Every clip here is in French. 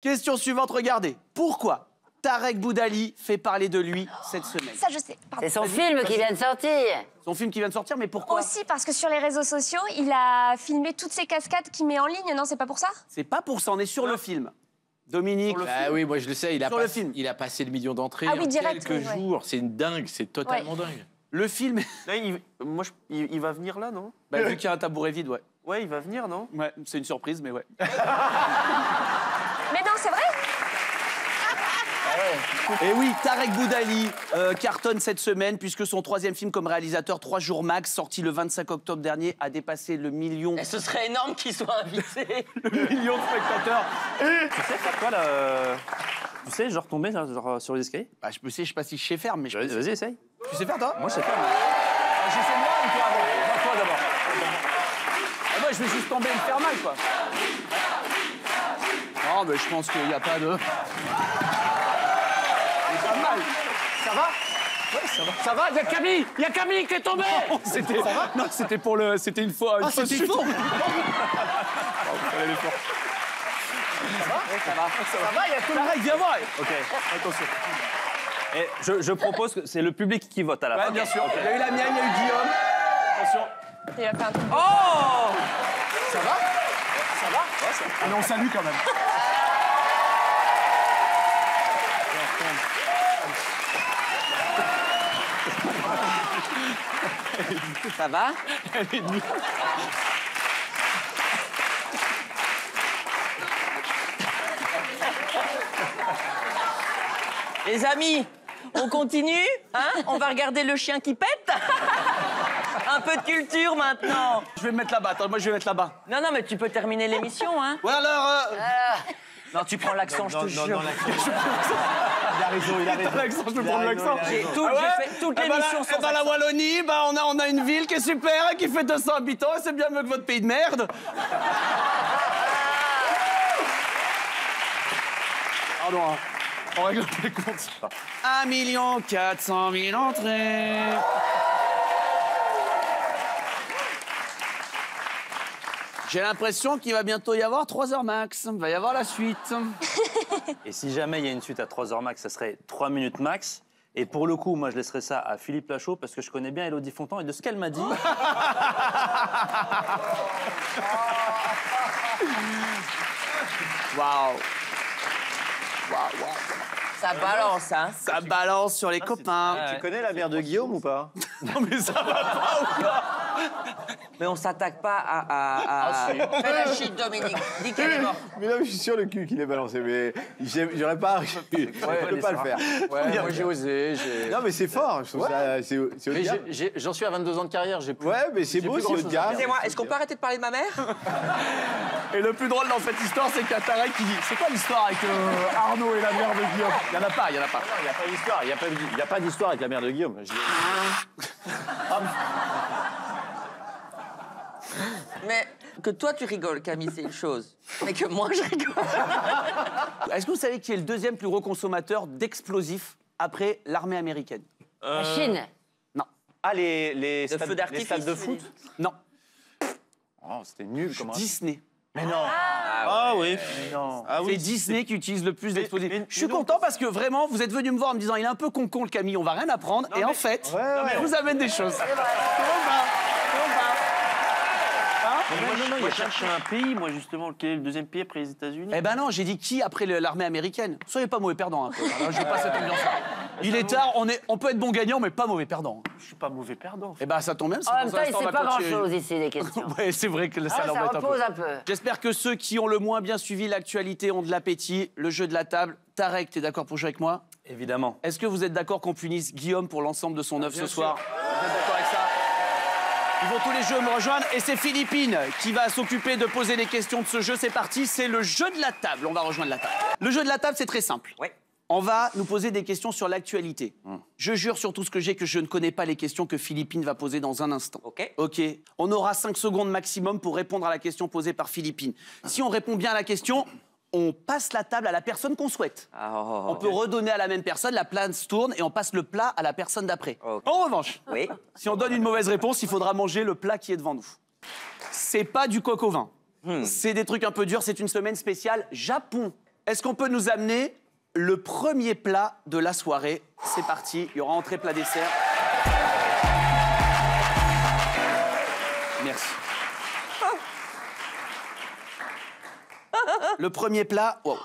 Question suivante, regardez. Pourquoi Tarek Boudali fait parler de lui cette semaine? Ça, je sais. Pardon. C'est son film qui vient de sortir. Son film qui vient de sortir, mais pourquoi? Aussi parce que sur les réseaux sociaux, il a filmé toutes ces cascades qu'il met en ligne. Non, c'est pas pour ça? C'est pas pour ça, on est sur le film. Dominique. Ah oui, moi je le sais, il a, Sur le film. il a passé le million d'entrées Ah oui, en direct, quelques oui, ouais. jours. C'est une dingue, c'est totalement dingue. Le film. Là, il va venir là, non? Bah, vu qu'il y a un tabouret vide, ouais. Ouais, il va venir, non? Ouais, c'est une surprise, mais ouais. Mais non, c'est vrai? Et oui, Tarek Boudali cartonne cette semaine puisque son 3e film comme réalisateur, 3 jours max, sorti le 25 octobre dernier, a dépassé le million. Et ce serait énorme qu'il soit invité. Le million de spectateurs. Tu sais faire quoi, là Tu sais, genre tomber genre, sur les escaliers? Bah, je sais pas si je sais faire, mais je... Vas-y, essaye. Tu sais faire, toi? Moi, je sais faire. J'essaie moi ou toi avant? Moi, toi d'abord. Ah, moi, je vais juste tomber et me faire mal, quoi. Non, mais je pense qu'il n'y a pas de... Pas mal. Ça va? Ouais, ça va. Ça va, il y a Camille qui est tombée. C'était... Non, c'était pour le... C'était une fois... Ah, c'était faux. Ça va, il y a tout le monde. Viens voir. Ok, attention. Et je propose que c'est le public qui vote à la Ouais, fin. bien sûr. Ok. Il y a eu la mienne, il y a eu Guillaume. Attention. Il a fait un truc. Oh! Ça va? Ça va? Ouais, ça va. Ah, mais on salue quand même. Ça va? Les amis, on continue, hein? On va regarder le chien qui pète. Un peu de culture maintenant. Je vais me mettre là-bas. Attends, moi, je vais me mettre là-bas. Non, non, mais tu peux terminer l'émission, hein? Ouais, alors... Non, tu prends l'accent, je te jure. Il a raison, il a raison. L'accent, je peux prendre l'accent. J'ai fait toute l'émission sans la accent. Wallonie, bah, on a une ville qui est super, qui fait 200 habitants, et c'est bien mieux que votre pays de merde. Pardon, hein. On règle les comptes. 1 400 000 entrées. J'ai l'impression qu'il va bientôt y avoir 3 heures max. Il va y avoir la suite. Et si jamais il y a une suite à 3 heures max, ça serait 3 minutes max. Et pour le coup, moi, je laisserai ça à Philippe Lachaud parce que je connais bien Élodie Fontan et de ce qu'elle m'a dit. Waouh. Waouh, waouh. Ça balance, hein? Ça balance sur les copains. Tu connais la mère de Guillaume ou pas? Non mais ça va pas ou quoi? Mais on s'attaque pas à... Fais la chute, Dominique. Dis qu'elle est morte. Mais là, je suis sur le cul qu'il est balancé, mais j'aurais pas arrivé. Je peux pas le faire. Ouais, moi j'ai osé. Non, mais c'est fort. Je trouve ça, c'est haut de Mais gamme. j'en suis à 22 ans de carrière, j'ai plus. Ouais, mais c'est beau, c'est haut de gamme. Excusez-moi, est-ce qu'on peut arrêter de parler de ma mère? Et le plus drôle dans cette histoire, c'est qu'il y a Tarek qui dit c'est quoi l'histoire avec Arnaud et la mère de Guillaume? Il y en a pas, il y en a pas. Il n'y a pas d'histoire, il n'y a pas d'histoire avec la mère de Guillaume. Mais que toi tu rigoles, Camille, c'est une chose. Mais que moi je rigole. Est-ce que vous savez qui est le 2e plus gros consommateur d'explosifs après l'armée américaine? La Chine. Non. Ah, les Le feu stades d'artifice. de foot? Non. Oh, c'était nul, comment... Disney. Mais non. Ah oui. Non. Ah C'est Disney qui utilise le plus d'explosifs. Je suis content parce que vraiment, vous êtes venu me voir en me disant il est un peu con le Camille, on va rien apprendre. Et en fait, je vous amène des choses. Non, il cherche un pays, moi, justement, quel est le 2e pays après les États-Unis? Eh ben non, j'ai dit qui après l'armée américaine. Soyez pas mauvais perdant un peu. Alors, je veux pas cette ambiance-là. Il est tard, on peut être bon gagnant, mais pas mauvais perdant. Je suis pas mauvais perdant. Eh ben ça tombe bien. En même temps, il sait pas grand-chose ici, les questions. Ouais, c'est vrai que ça Ah, ça l'embête un peu. repose un peu. J'espère que ceux qui ont le moins bien suivi l'actualité ont de l'appétit. Le jeu de la table. Tarek, t'es d'accord pour jouer avec moi? Évidemment. Est-ce que vous êtes d'accord qu'on punisse Guillaume pour l'ensemble de son œuvre ce soir? Vous êtes d'accord avec ça? Ils vont tous les jeux me rejoindre et c'est Philippine qui va s'occuper de poser les questions de ce jeu. C'est parti, c'est le jeu de la table. On va rejoindre la table. Le jeu de la table, c'est très simple. Ouais. On va nous poser des questions sur l'actualité. Je jure sur tout ce que j'ai que je ne connais pas les questions que Philippine va poser dans un instant. Ok. Ok. On aura 5 secondes maximum pour répondre à la question posée par Philippine. Si on répond bien à la question, on passe la table à la personne qu'on souhaite. On peut redonner à la même personne, la place tourne et on passe le plat à la personne d'après. Ok. En revanche, Oui. si on donne une mauvaise réponse, il faudra manger le plat qui est devant nous. C'est pas du coq au vin. C'est des trucs un peu durs, c'est une semaine spéciale Japon. Est-ce qu'on peut nous amener le premier plat de la soirée? C'est parti, il y aura entrée, plat, dessert. Merci. Le premier plat, wow.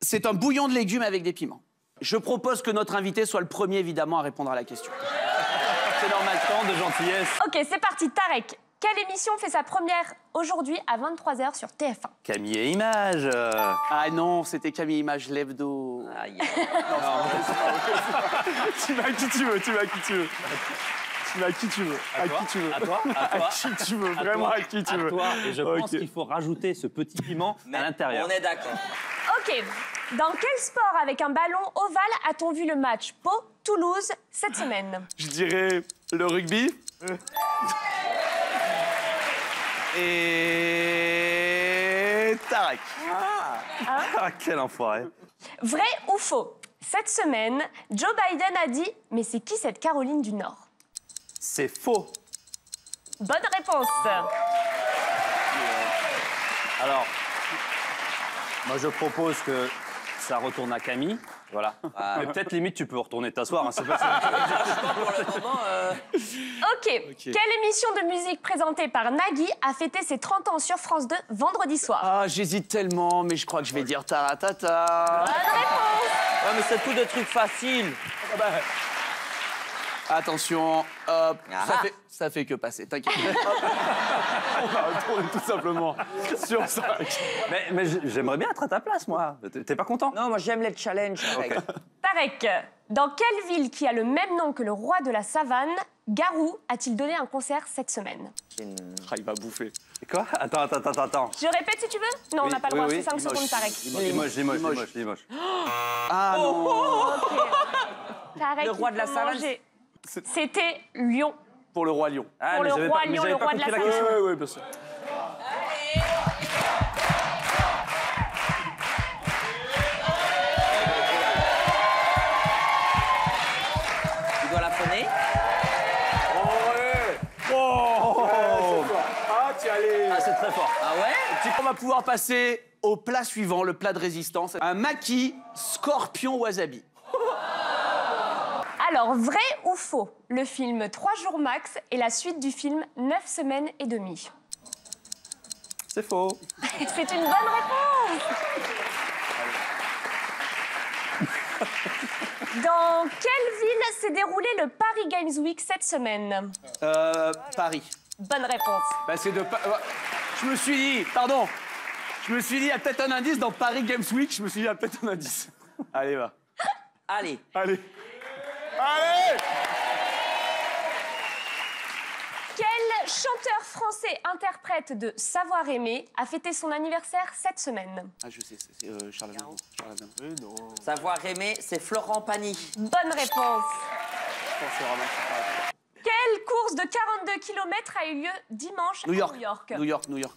C'est un bouillon de légumes avec des piments. Je propose que notre invité soit le premier, évidemment, à répondre à la question. C'est normal, tant de gentillesse. Ok, c'est parti. Tarek, quelle émission fait sa première aujourd'hui à 23h sur TF1? Camille et Images. Ah non, c'était Camille Image l'hebdo. Aïe. Tu vas à qui tu veux, tu vas à qui tu veux. Tu vas à qui tu veux, à qui tu veux. À toi, à À toi. qui tu veux, vraiment à qui tu À veux. toi, et je pense Ok. qu'il faut rajouter ce petit piment à l'intérieur. On est d'accord. Ok. Dans quel sport avec un ballon ovale a-t-on vu le match Pau-Toulouse cette semaine? Je dirais le rugby. Et Tarek. Ah, quel enfoiré. Vrai ou faux? Cette semaine, Joe Biden a dit « Mais c'est qui cette Caroline du Nord ?» C'est faux. Bonne réponse. Alors, moi je propose que ça retourne à Camille. Voilà. Mais peut-être limite tu peux retourner t'asseoir. Hein, c'est pas ça. Pour le moment, Ok. Quelle émission de musique présentée par Nagui a fêté ses 30 ans sur France 2 vendredi soir? Ah, j'hésite tellement, mais je crois que je vais dire Taratata. Bonne réponse. ouais, mais c'est tout des trucs faciles. Attention, hop, Ah. ça fait que passer, t'inquiète. On va retourner tout simplement sur ça. Mais j'aimerais bien être à ta place, moi. T'es pas content? Non, moi j'aime les challenges. Tarek. Tarek, dans quelle ville qui a le même nom que le roi de la savane, Garou a-t-il donné un concert cette semaine? Ah, il va bouffer. Quoi? Attends. Je répète si tu veux? Non, on n'a pas le droit, c'est 5 Limoges. secondes, Tarek. Limoges. Ah non, Tarek, Le roi il de la faut savane. manger. C'était Lyon. pour le roi lion. Ah, Pour mais le j'avais roi pas- mais lion, j'avais le pas roi de la compris savane. question. Oui, bien sûr. Tu dois la phoner. Ah, tu allais. Ah, c'est très fort. Ah ouais? On va pouvoir passer au plat suivant, le plat de résistance. Un maquis scorpion wasabi. Alors, vrai ou faux? Le film 3 jours max est la suite du film 9 semaines et demie. C'est faux. C'est une bonne réponse. Dans quelle ville s'est déroulé le Paris Games Week cette semaine? Paris. Bonne réponse. Bah, c'est de je me suis dit, pardon, je me suis dit, il y a peut-être un indice dans Paris Games Week. Je me suis dit, il y a peut-être un indice. Allez, va. Allez. Allez. Allez! Quel chanteur français interprète de Savoir aimer a fêté son anniversaire cette semaine? Ah, je sais, c'est Charles Aznavour. Charles Aznavour. Savoir aimer, c'est Florent Pagny. Bonne réponse. Je pense vraiment que c'est pas- Quelle course de 42 km a eu lieu dimanche New York. à New York? New York.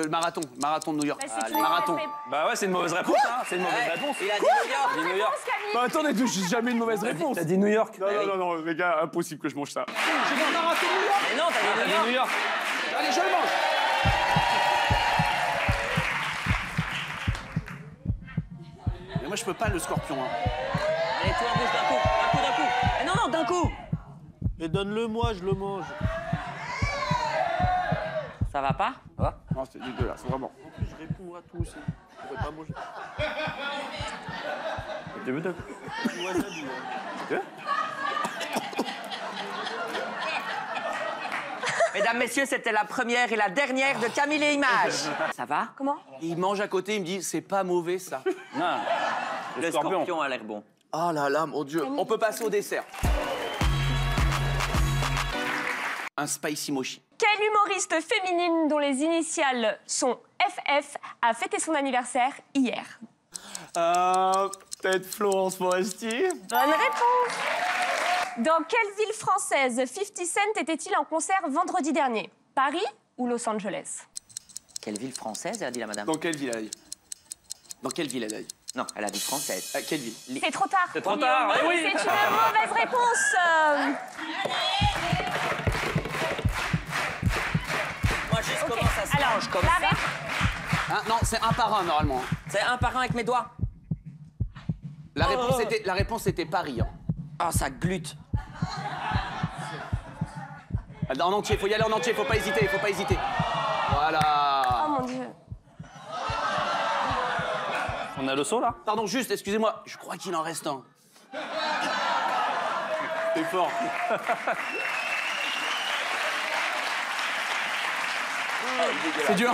Marathon de New York. Bah, c'est une marathon. mauvaise réponse. Bah ouais, c'est une mauvaise réponse. Hein. C'est une mauvaise réponse. Il a dit New York. Dis New York. Camille. Bah, attendez, j'ai jamais une mauvaise réponse. T'as dit New York. Non, les gars, impossible que je mange ça. J'ai dit marathon de New York. Mais non, t'as T'as dit dit New New York. York. Allez, je le mange. Mais moi, je peux pas le scorpion. Hein. Allez, tout en bouche d'un coup. D'un coup. Mais non, d'un coup. Mais donne-le-moi, je le mange. Ça va pas? Non, c'est dégueulasse, vraiment. En plus, je réponds à tout aussi. Je pourrais pas manger. Tu veux de... Du wasabi, hein. Mesdames, messieurs, c'était la première et la dernière de Camille et Images. Ça va? Comment? Il mange à côté, il me dit, c'est pas mauvais ça. Non. Le scorpion a l'air bon. Oh là là, mon Dieu. On peut passer au dessert. Un spicy mochi. Quelle humoriste féminine dont les initiales sont FF a fêté son anniversaire hier? Peut-être Florence Foresti. Bonne réponse. Dans quelle ville française 50 Cent était-il en concert vendredi dernier? Paris ou Los Angeles? Quelle ville française, elle a dit la madame? Dans quelle ville elle a dit? Dans quelle ville elle a dit? Non, elle a dit française. Quelle ville? C'est trop tard. C'est trop Guillaume. tard, eh oui. C'est une mauvaise réponse. Moi, je commence à se Alors, mange comme la ça. Hein, non, c'est un par un normalement. C'est un par un avec mes doigts. La réponse était Paris. Hein. Oh, ça glute. En entier, faut y aller en entier, faut pas hésiter, faut pas hésiter. Voilà. Oh mon Dieu. On a le saut là? Pardon, juste, excusez-moi, je crois qu'il en reste un. C'est fort. C'est dur.